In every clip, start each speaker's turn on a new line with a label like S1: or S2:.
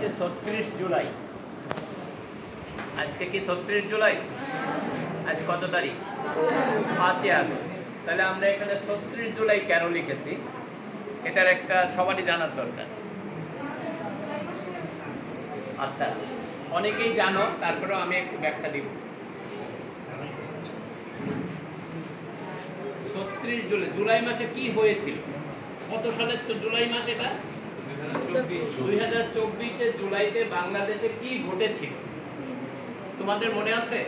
S1: আজকে ৩৬ জুলাই। আজকে কি ৩৬ জুলাই? আজ কত তারিখ? ৫ই আগস্ট। তাহলে আমরা এখানে ৩৬ জুলাই কেন লিখেছি এটার একটা সবারই জানার দরকার। আচ্ছা, অনেকেই জানো, তারপরেও আমি একটু ব্যাখ্যা দিব। ৩৬ জুলাই, জুলাই মাসে কি হয়েছিল? কত সালের জুলাই মাস এটা? 2024 জুলাইতে বাংলাদেশে কি ঘটেছিল তোমাদের মনে আছে?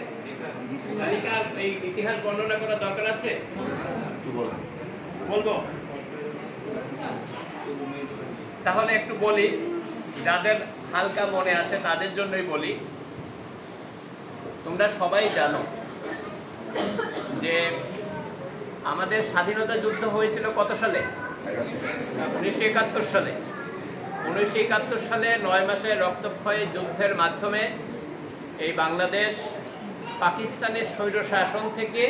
S1: তালিকা এই ইতিহাস বর্ণনা করা দরকার আছে? বলবো? তাহলে একটু বলি, যাদের হালকা মনে আছে তাদের জন্যই বলি। তোমরা সবাই জানো যে আমাদের স্বাধীনতা যুদ্ধ হয়েছিল কত সালে? 1971 সালে। 1971 সালে 9 মাসের রক্তক্ষয়ী যুদ্ধের মাধ্যমে এই বাংলাদেশ পাকিস্তানের স্বৈরশাসন থেকে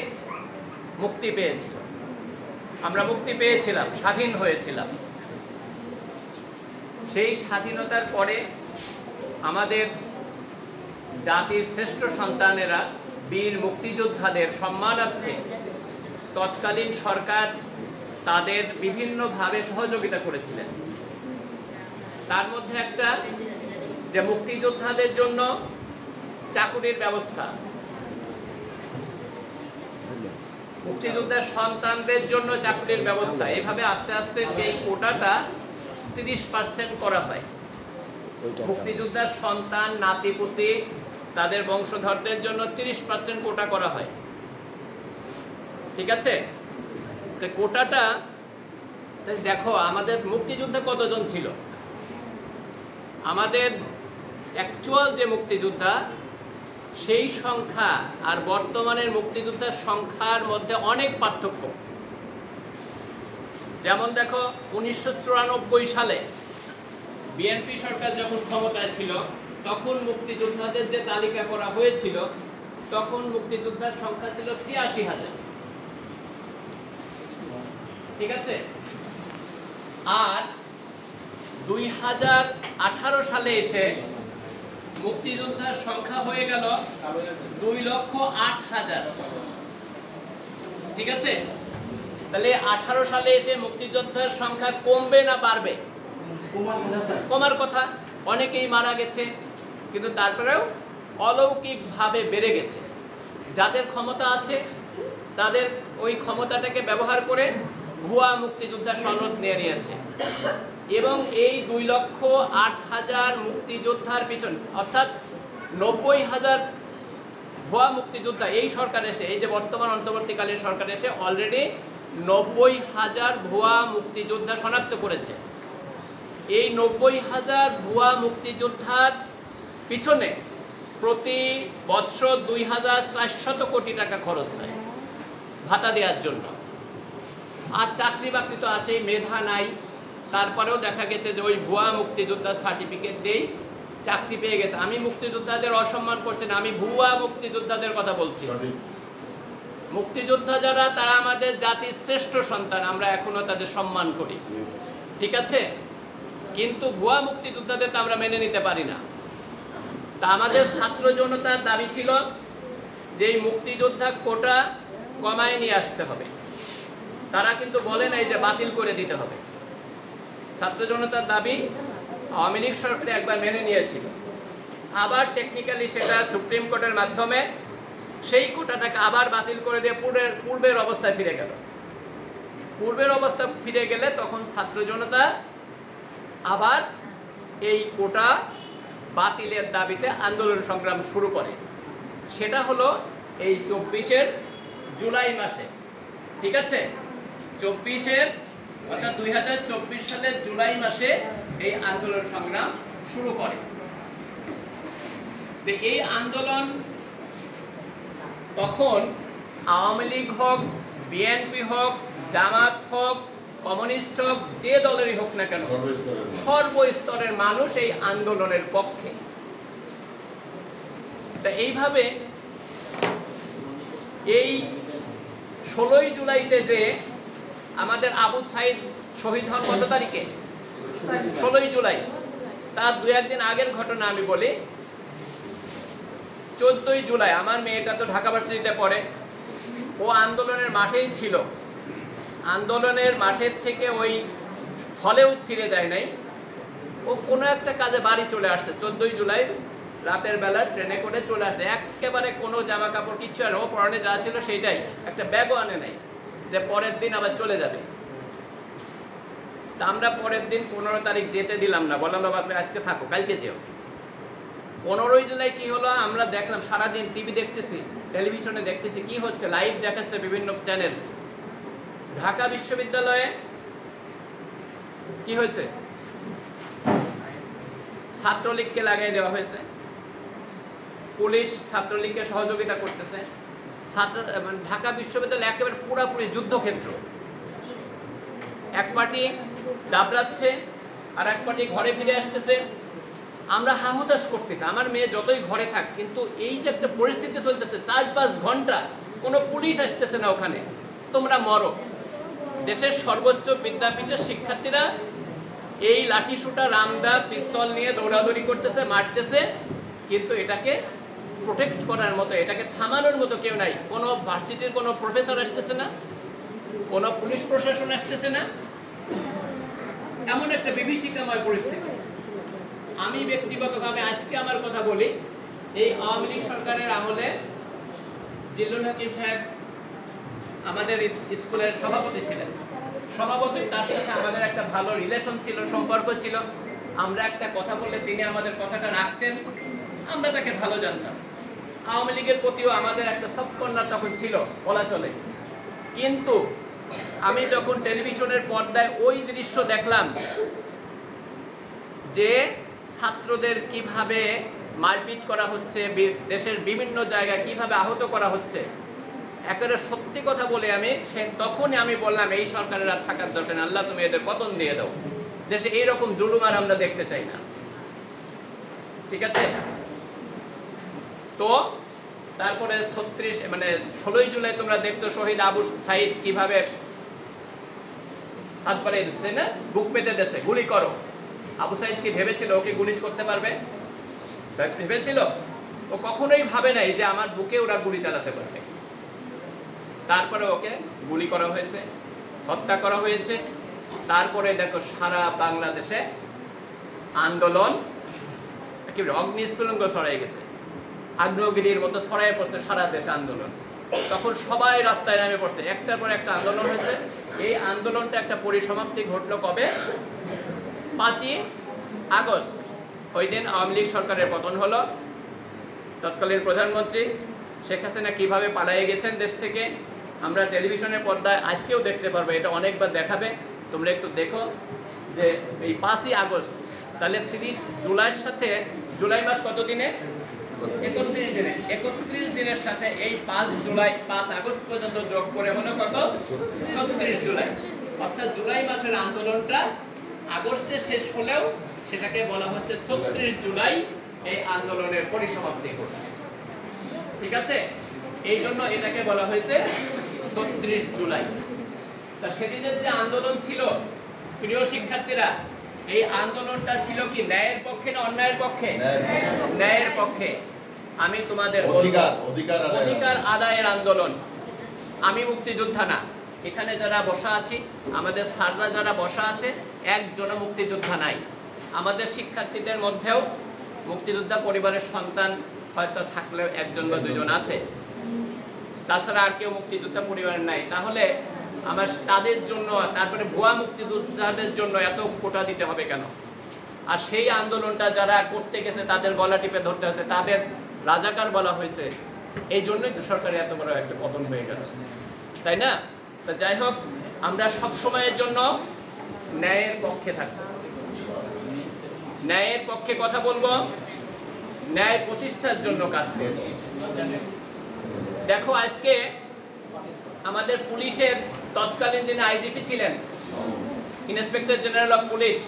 S1: মুক্তি পেয়েছিল। আমরা মুক্তি পেয়েছিলাম, স্বাধীন হয়েছিলাম। সেই স্বাধীনতার পরে আমাদের জাতির শ্রেষ্ঠ সন্তানেরা, বীর মুক্তিযোদ্ধাদের সম্মানার্থে তৎকালীন সরকার তাদের বিভিন্নভাবে সহযোগিতা করেছিলেন। তার মধ্যে একটা যে মুক্তিযোদ্ধাদের জন্য চাকুরির ব্যবস্থা, মুক্তিযোদ্ধার সন্তানদের জন্য চাকুরির ব্যবস্থা, এইভাবে আস্তে আস্তে সেই কোটাটা 30% করা হয়। মুক্তিযোদ্ধার সন্তান, নাতিপুতি, তাদের বংশধরদের জন্য 30% কোটা করা হয়। ঠিক আছে? তো কোটাটা দেখো, আমাদের মুক্তিযোদ্ধা কতজন ছিল? আমাদের অ্যাকচুয়াল যে মুক্তিযোদ্ধা সেই সংখ্যা আর বর্তমানের মুক্তিযোদ্ধার সংখ্যার মধ্যে অনেক পার্থক্য। যেমন দেখো, 1994 সালে বিএনপি সরকার যখন ক্ষমতায় ছিল তখন মুক্তিযোদ্ধাদের যে তালিকা করা হয়েছিল তখন মুক্তিযোদ্ধার সংখ্যা ছিল ৮৬,০০০। ঠিক আছে? আর 2018 সালে এসে মুক্তিযোদ্ধার সংখ্যা হয়ে গেল 2,08,০০০। ঠিক আছে? তাহলে 18 সালে এসে মুক্তিযোদ্ধার সংখ্যা কমবে না বাড়বে? কমার কথা। অনেকেই মারা গেছে, কিন্তু তারপরেও অলৌকিকভাবে বেড়ে গেছে। যাদের ক্ষমতা আছে তাদের ওই ক্ষমতাটাকে ব্যবহার করে ভুয়া মুক্তিযোদ্ধার সনদ নিয়ে নিয়েছে এবং এই 2,08,০০০ মুক্তিযোদ্ধার পিছনে, অর্থাৎ 90,০০০ ভুয়া মুক্তিযোদ্ধা এই সরকার এসে, এই যে বর্তমান অন্তর্বর্তীকালীন সরকার এসে অলরেডি 90,০০০ ভুয়া মুক্তিযোদ্ধা শনাক্ত করেছে। এই 90,০০০ ভুয়া মুক্তিযোদ্ধার পিছনে প্রতি বৎসর 2,400 কোটি টাকা খরচ হয় ভাতা দেওয়ার জন্য। আর চাকরি বাকরি তো আছেই, মেধা নাই, তারপরেও দেখা গেছে যে ওই ভুয়া মুক্তিযোদ্ধার সার্টিফিকেট দিয়েই চাকরি পেয়ে গেছে। আমি মুক্তিযোদ্ধাদের অসম্মান করছি না, আমি ভুয়া মুক্তিযোদ্ধাদের কথা বলছি। মুক্তিযোদ্ধা যারা, তারা আমাদের জাতির শ্রেষ্ঠ সন্তান, আমরা এখনো তাদের সম্মান করি। ঠিক আছে? কিন্তু ভুয়া মুক্তিযোদ্ধাদের তো আমরা মেনে নিতে পারি না। তা আমাদের ছাত্র জনতার দাবি ছিল যে এই মুক্তিযোদ্ধা কোটা কমায় নিয়ে আসতে হবে। তারা কিন্তু বলে নাই যে বাতিল করে দিতে হবে। ছাত্র জনতার দাবি আওয়ামী লীগ সরকার একবার মেনে নিয়েছিল, আবার টেকনিক্যালি সেটা সুপ্রিম কোর্টের মাধ্যমে সেই কোটাটাকে আবার বাতিল করে দিয়ে পূর্বের অবস্থায় ফিরে গেল। পূর্বের অবস্থা ফিরে গেলে তখন ছাত্র জনতা আবার এই কোটা বাতিলের দাবিতে আন্দোলন সংগ্রাম শুরু করে। সেটা হলো এই 24 জুলাই মাসে। ঠিক আছে? 24 অর্থাৎ 2024 সালের জুলাই মাসে এই আন্দোলন সংগ্রাম শুরু করে। এই আন্দোলন তখন আওয়ামী লীগ হোক, বিএনপি হোক, জামাত হোক, কমিউনিস্ট হোক, যে দলেরই হোক না কেন, সর্বস্তরের মানুষ এই আন্দোলনের পক্ষে। তা এইভাবে এই 16ই জুলাইতে যে আমাদের আবু সাইদ শহীদ হন কত তারিখে? 16ই জুলাই। তার 2-1 দিন আগের ঘটনা আমি বলি। 14ই জুলাই আমার মেয়েটা তো ঢাকা ভার্সিটিতে পড়ে, ও আন্দোলনের মাঠেই ছিল। আন্দোলনের মাঠের থেকে ওই হলেও ফিরে যায় নাই, ও কোনো একটা কাজে বাড়ি চলে আসছে 14ই জুলাই রাতের বেলা ট্রেনে করে চলে আসছে। একেবারে কোনো জামা কাপড় কিচ্ছু আর ও পরনে যা ছিল সেইটাই, একটা ব্যাগও আনে নাই যে পরের দিন আবার চলে যাবে। তা আমরা পরের দিন 15 তারিখ যেতে দিলাম না, বললাম বাবা আজকে থাকো, কালকে যেও। 15ই জুলাই কি হলো আমরা দেখলাম, সারাদিন টিভি দেখতেছি, টেলিভিশনে দেখতেছি কি হচ্ছে, লাইভ দেখাচ্ছে বিভিন্ন চ্যানেল। ঢাকা বিশ্ববিদ্যালয়ে কি হয়েছে, ছাত্রলীগকে লাগিয়ে দেওয়া হয়েছে, পুলিশ ছাত্রলীগকে সহযোগিতা করতেছে। ঢাকা বিশ্ববিদ্যালয় একেবারে পুরোপুরি যুদ্ধক্ষেত্র। এক পার্টি দাবড়াচ্ছে আর এক পার্টি ঘরে ফিরে আসতেছে। আমরা হাহুতাশ করতেছি, আমার মেয়ে যতই ঘরে থাক, কিন্তু এই যে একটা পরিস্থিতি চলতেছে 4-5 ঘন্টা কোনো পুলিশ আসতেছে না ওখানে, তোমরা মরো। দেশের সর্বোচ্চ বিদ্যাপীঠের শিক্ষার্থীরা এই লাঠি সুটা রামদা পিস্তল নিয়ে দৌড়াদৌড়ি করতেছে, মারতেছে, কিন্তু এটাকে প্রোটেক্ট করার মতো, এটাকে থামানোর মতো কেউ নাই। কোনো ভার্সিটির কোনো প্রফেসর আসতেছে না, কোনো পুলিশ প্রশাসন আসতেছে না। এমন একটা বিভীষিকাময় পরিস্থিতি। আমি ব্যক্তিগতভাবে আজকে আমার কথা বলি, এই আওয়ামী লীগ সরকারের আমলে জিল্লুল হাকিম সাহেব আমাদের স্কুলের সভাপতি ছিলেন। সভাপতি, তার সাথে আমাদের একটা ভালো রিলেশন ছিল, সম্পর্ক ছিল। আমরা একটা কথা বললে তিনি আমাদের কথাটা রাখতেন, আমরা তাকে ভালো জানতাম। আওয়ামী লীগের প্রতিও আমাদের একটা সৎকন্যা তখন ছিল বলা চলে। কিন্তু আমি যখন টেলিভিশনের পর্দায় ওই দৃশ্য দেখলাম যে ছাত্রদের কিভাবে মারপিট করা হচ্ছে, দেশের বিভিন্ন জায়গায় কিভাবে আহত করা হচ্ছে, একেবারে সত্যি কথা বলে তখনই আমি বললাম এই সরকারের আর থাকার দরকার নেই, আল্লাহ তুমি এদের পতন দিয়ে দাও। দেশে এইরকম জুলুম আর আমরা দেখতে চাই না। ঠিক আছে? তো তারপরে 16ই জুলাই তোমরা দেখছো শহীদ আবু সাইদ কিভাবে হাত বাড়িয়ে দিচ্ছে না, বুক পেতে দিচ্ছে, গুলি করো। আবু সাইদ কি ভেবেছিল ওকে গুলি করতে পারবে? ভেবেছিল? ও কখনোই ভাবে নাই যে আমার বুকে ওরা গুলি চালাতে পারবে। তারপরে ওকে গুলি করা হয়েছে, হত্যা করা হয়েছে। তারপরে দেখো সারা বাংলাদেশে আন্দোলন কি অগ্নিস্ফুলিঙ্গ ছড়াই গেছে, আগ্নেয়গিরির মতো ছড়াই পড়ছে সারা দেশে আন্দোলন। তখন সবাই রাস্তায় নেমে পড়ছে, একটার পর একটা আন্দোলন হয়েছে। এই আন্দোলনটা একটা পরিসমাপ্তি ঘটলো কবে? 5ই আগস্ট। ওই দিন আওয়ামী লীগ সরকারের পতন হলো। তৎকালীন প্রধানমন্ত্রী শেখ হাসিনা কিভাবে পালিয়ে গেছেন দেশ থেকে আমরা টেলিভিশনের পর্দায় আজকেও দেখতে পারবো, এটা অনেকবার দেখাবে, তোমরা একটু দেখো যে এই 5ই আগস্ট, তাহলে 30 জুলাইয়ের সাথে জুলাই মাস কত দিনে? 31 দিনে। 31 দিনের সাথে এই 5 আগস্ট পর্যন্ত যোগ করে হলো কত? 36 জুলাই। অর্থাৎ জুলাই মাসের আন্দোলনটা আগস্টে শেষ হলেও সেটাকে বলা হচ্ছে 36 জুলাই এই আন্দোলনের পরিসমাপ্তি ঘটে। ঠিক আছে? এই জন্য এটাকে বলা হয়েছে 36 জুলাই। তা সেদিনের যে আন্দোলন ছিল প্রিয় শিক্ষার্থীরা, এই আন্দোলনটা ছিল কি ন্যায়ের পক্ষে না অন্যায়ের পক্ষে? ন্যায়ের পক্ষে। আমি তোমাদের অধিকার আদায়ের আন্দোলন। আমি মুক্তিযোদ্ধা না, এখানে যারা বসা আছি, আমাদের স্যাররা যারা বসা আছে, একজনও মুক্তিযোদ্ধা নাই। আমাদের শিক্ষার্থীদের মধ্যেও মুক্তিযোদ্ধা পরিবারের সন্তান হয়তো থাকলেও 1জন বা 2জন আছে, তাছাড়া আর কেউ মুক্তিযোদ্ধা পরিবারের নাই। তাহলে আমার তাদের জন্য, তারপরে ভুয়া মুক্তিযোদ্ধাদের জন্য এত কোটা দিতে হবে কেন? আর সেই আন্দোলনটা যারা করতে গেছে তাদের গলা টিপে ধরতে হয়েছে, তাদের রাজাকার বলা হয়েছে। এই জন্যই তো সরকারের এত বড় একটা পতন হয়ে গেল, তাই না? তো যাই হোক, আমরা সব সময়ের জন্য ন্যায়ের পক্ষে থাকবো, ন্যায়ের পক্ষে কথা বলবো, ন্যায় প্রতিষ্ঠার জন্য কাজ করব। দেখো আজকে আমাদের পুলিশের তৎকালীন যিনি আইজিপি ছিলেন, inspector general of police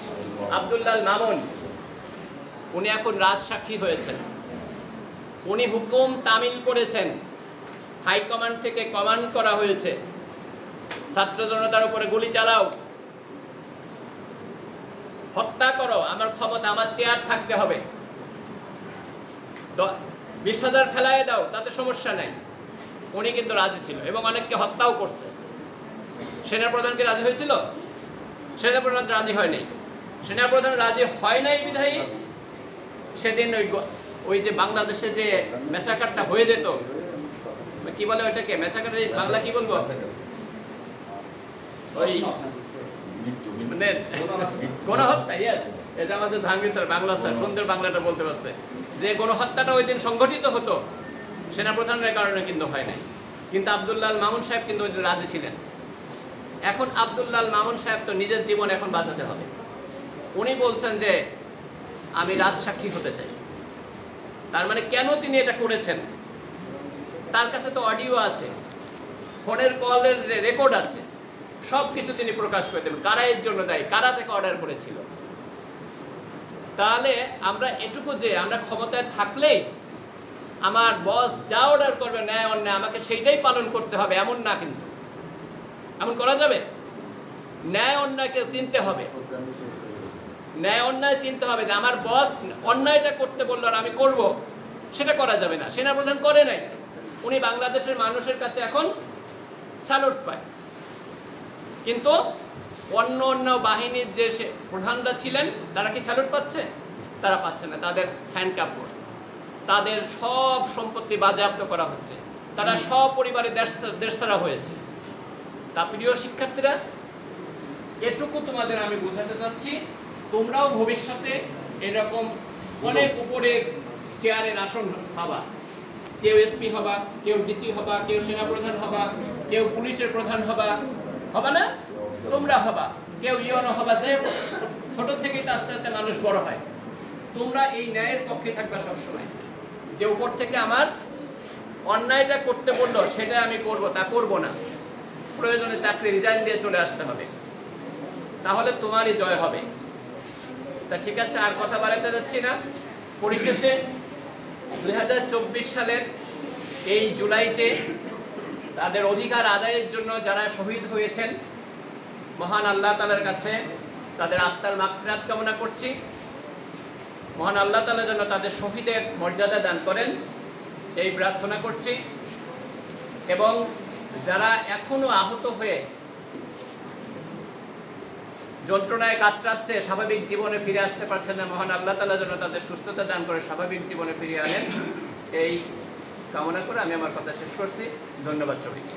S1: Abdullah Mamun, উনি এখন রাজসাক্ষী হয়েছেন। উনি হুকুম তামিল করেছেন, হাইকমান্ড থেকে কমান্ড করা হয়েছে ছাত্র জনতার উপরে গুলি চালাও। হত্যা করো, আমার ক্ষমতা, আমার চেয়ার থাকতে হবে, 20,000 ফেলাইয়ে দাও, তাতে সমস্যা নাই। উনি কিন্তু রাজি ছিল এবং অনেককে হত্যাও করছে। সেনাপ্রধান কি রাজি হয়েছিল? সেনাপ্রধান রাজি হয় নাই। সেনাপ্রধান রাজি হয় নাই বিধায়ী সেদিন ওই যে বাংলাদেশে যে ম্যাসাকারটা হয়ে যেত, কি বলে ওইটাকে, ম্যাসাকার বাংলা কি বলবো, ওই মানে গণহত্যা। ইয়েস, এটা আমাদের জাহাঙ্গীর স্যার বাংলা স্যার সুন্দর বাংলাটা বলতে পারছে, যে গণহত্যাটা ওই দিন সংগঠিত হতো সেনাপ্রধানের কারণে কিন্তু হয় নাই। কিন্তু আব্দুল্লাহ আল মামুন সাহেব কিন্তু ওই দিন রাজি ছিলেন। এখন আব্দুল্লাহ আল মামুন সাহেব তো নিজের জীবন এখন বাঁচাতে হবে। উনি বলছেন যে আমি রাজসাক্ষী হতে চাই। তার মানে কেন তিনি এটা করেছেন, তার কাছে তো অডিও আছে, ফোনের কলের রেকর্ড আছে, সব কিছু তিনি প্রকাশ করে দেবেন। কারা এর জন্য দায়ী, কারা থেকে অর্ডার করেছিল। তাহলে আমরা এটুকু যে আমরা ক্ষমতায় থাকলেই আমার বস যা অর্ডার করবে ন্যায় অন্যায় আমাকে সেইটাই পালন করতে হবে এমন না, কিন্তু এমন করা যাবে? ন্যায় অন্যায়কে চিনতে হবে, ন্যায় অন্যায় চিনতে হবে, যে আমার বস অন্যায়টা করতে বললো আর আমি করব, সেটা করা যাবে না। সেনাপ্রধান করে নাই, উনি বাংলাদেশের মানুষের কাছে এখন স্যালুট পায়। কিন্তু অন্য অন্য বাহিনীর যে প্রধানরা ছিলেন তারা কি স্যালুট পাচ্ছে? তারা পাচ্ছে না, তাদের হ্যান্ডকাপ করছে, তাদের সব সম্পত্তি বাজেয়াপ্ত করা হচ্ছে, তারা সপরিবারে দেশ ছাড়া হয়েছে। তা প্রিয় শিক্ষার্থীরা, এটুকু তোমাদের আমি বোঝাতে চাচ্ছি, তোমরাও ভবিষ্যতে এরকম অনেক উপরে চেয়ারের আসন পাবা। কেউ এসপি হবা, কেউ ডিসি হবা, কেউ সেনাপ্রধান হবা, কেউ পুলিশের প্রধান হবা, হবা না? তোমরা হবা, কেউ ইয়নো হবা। যে ছোট থেকেই তো আস্তে আস্তে মানুষ বড় হয়। তোমরা এই ন্যায়ের পক্ষে থাকবা সবসময়, যে উপর থেকে আমার অন্যায়টা করতে বললো সেটা আমি করব, তা করব না। প্রয়োজনে চাকরি রিজাইন দিয়ে চলে আসতে হবে, তাহলে তোমারই জয় হবে। তা ঠিক আছে, আর কথা বাড়াতে যাচ্ছি না। পরিশেষে 2024 সালের এই জুলাইতে তাদের অধিকার আদায়ের জন্য যারা শহীদ হয়েছেন, মহান আল্লাহ তাআলার কাছে তাদের আত্মার মাগফিরাত কামনা করছি। মহান আল্লাহ তাআলা যেন তাদের শহীদের মর্যাদা দান করেন এই প্রার্থনা করছি। এবং যারা এখনো আহত হয়ে যন্ত্রণায় কাতরাচ্ছে, স্বাভাবিক জীবনে ফিরে আসতে পারছেন না, মহান আল্লাহ তাআলা যেন তাদের সুস্থতা দান করে স্বাভাবিক জীবনে ফিরিয়ে আনেন, এই কামনা করে আমি আমার কথা শেষ করছি। ধন্যবাদ সবাইকে।